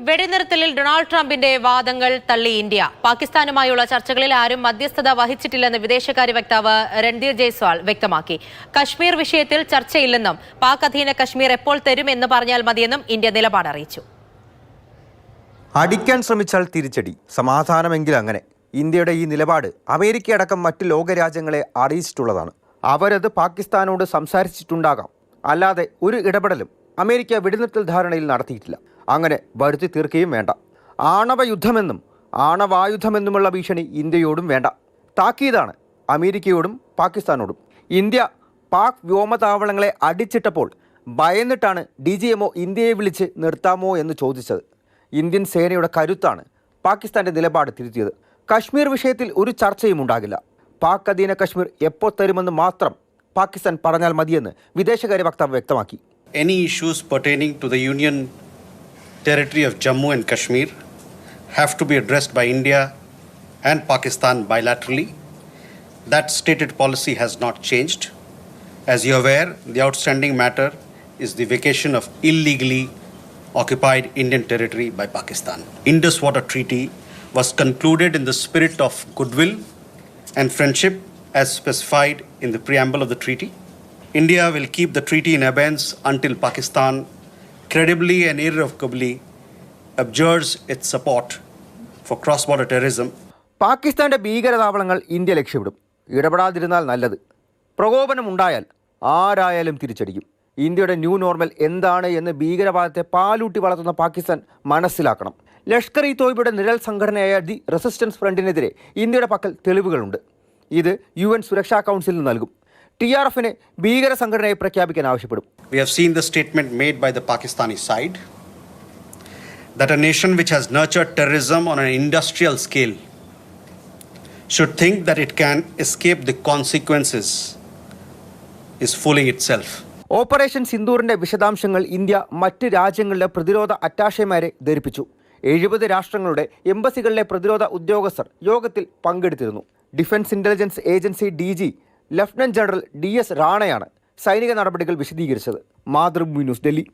വെടിനിർത്തലിൽ Donald ട്രംപിന്റെ വാദങ്ങൾ തള്ളി ഇന്ത്യ. പാകിസ്ഥാനുമായുള്ള ചർച്ചകളിൽ ആരും മധ്യസ്ഥത വഹിച്ചിട്ടില്ലെന്ന് വിദേശകാര്യ വക്താവ് രൺധീർ ജയ്സ്വാൾ വ്യക്തമാക്കി. കശ്മീർ വിഷയത്തിൽ ചർച്ചയില്ലെന്നും പാക് അധീന കശ്മീർ എപ്പോൾ തരുമെന്ന് പറഞ്ഞാൽ മതിയെന്നും ഇന്ത്യ നിലപാട് അറിയിച്ചു. അടിക്കാൻ ശ്രമിച്ചാൽ തിരിച്ചടി, സമാധാനമെങ്കിൽ അങ്ങനെ. ഇന്ത്യയുടെ ഈ നിലപാട് അമേരിക്കയടക്കം മറ്റ് ലോകരാജ്യങ്ങളെ അറിയിച്ചിട്ടുള്ളതാണ്. അവരത് പാകിസ്ഥാനോട് സംസാരിച്ചിട്ടുണ്ടാകാം, അല്ലാതെ ഒരു ഇടപെടലും അമേരിക്ക വെടിനിർത്തൽ ധാരണയിൽ നടത്തിയിട്ടില്ല. അങ്ങനെ വരുത്തി തീർക്കുകയും വേണ്ട. ആണവ യുദ്ധമെന്നും ആണവായുധമെന്നുമുള്ള ഭീഷണി ഇന്ത്യയോടും വേണ്ട. താക്കീതാണ് അമേരിക്കയോടും പാകിസ്ഥാനോടും. ഇന്ത്യ പാക് വ്യോമതാവളങ്ങളെ അടിച്ചിട്ടപ്പോൾ ഭയന്നിട്ടാണ് DGMO ഇന്ത്യയെ വിളിച്ച് നിർത്താമോ എന്ന് ചോദിച്ചത്. ഇന്ത്യൻ സേനയുടെ കരുത്താണ് പാകിസ്ഥാന്റെ നിലപാട് തിരുത്തിയത്. കശ്മീർ വിഷയത്തിൽ ഒരു ചർച്ചയും ഉണ്ടാകില്ല. പാക് അധീന കശ്മീർ എപ്പോൾ തരുമെന്ന് മാത്രം പാകിസ്ഥാൻ പറഞ്ഞാൽ മതിയെന്ന് വിദേശകാര്യ വക്താവ് വ്യക്തമാക്കി. Any issues pertaining to the Union territory of Jammu and Kashmir have to be addressed by India and Pakistan bilaterally. That stated policy has not changed. As you are aware, the outstanding matter is the vacation of illegally occupied Indian territory by Pakistan. Indus Water Treaty was concluded in the spirit of goodwill and friendship as specified in the preamble of the treaty. India will keep the treaty in abeyance until Pakistan credibly and irrevocably abjures its support for cross-border terrorism. പാകിസ്ഥാന്റെ ഭീകരതാവളങ്ങൾ India ലക്ഷ്യമിടും. ഇടപെടാതിരുന്നാൽ നല്ലത്. പ്രകോപനം ഉണ്ടായാൽ ആരായാലും തിരിച്ചടിക്കും. ഇന്ത്യയുടെ new normal എന്താണ് എന്ന് ഭീകരവാദത്തെ പാലൂട്ടി വളർത്തുന്ന പാകിസ്ഥാൻ മനസ്സിലാക്കണം. ലഷ്കർ-ഇ-തോയ്ബയുടെ നിഴൽ സംഘടനയായ ദി റെസിസ്റ്റൻസ് ഫ്രണ്ടിനെതിരെ ഇന്ത്യയുടെ പക്കൽ തെളിവുകളുണ്ട്. ഇത് UN സുരക്ഷാ കൗൺസിലിന് നൽകും. TRFനെ ഭീകര സംഘടനയെ പ്രഖ്യാപിക്കാൻ ആവശ്യപ്പെടും. We have seen the statement made by the Pakistani side that a nation which has nurtured terrorism on an industrial scale should think that it can escape the consequences is fooling itself. Operation സിന്ദൂറിന്റെ വിശദാംശങ്ങൾ ഇന്ത്യ മറ്റ് രാജ്യങ്ങളിലെ പ്രതിരോധ അറ്റാഷേമാരെ ധരിപ്പിച്ചു. 70 രാഷ്ട്രങ്ങളുടെ എംബസികളിലെ പ്രതിരോധ ഉദ്യോഗസ്ഥർ യോഗത്തിൽ പങ്കെടുത്തിരുന്നു. Defence intelligence agency DG lieutenant general DS റാണയാണ് സൈനിക നടപടികൾ വിശദീകരിച്ചത്. മാതൃഭൂമി ന്യൂസ്, ഡൽഹി.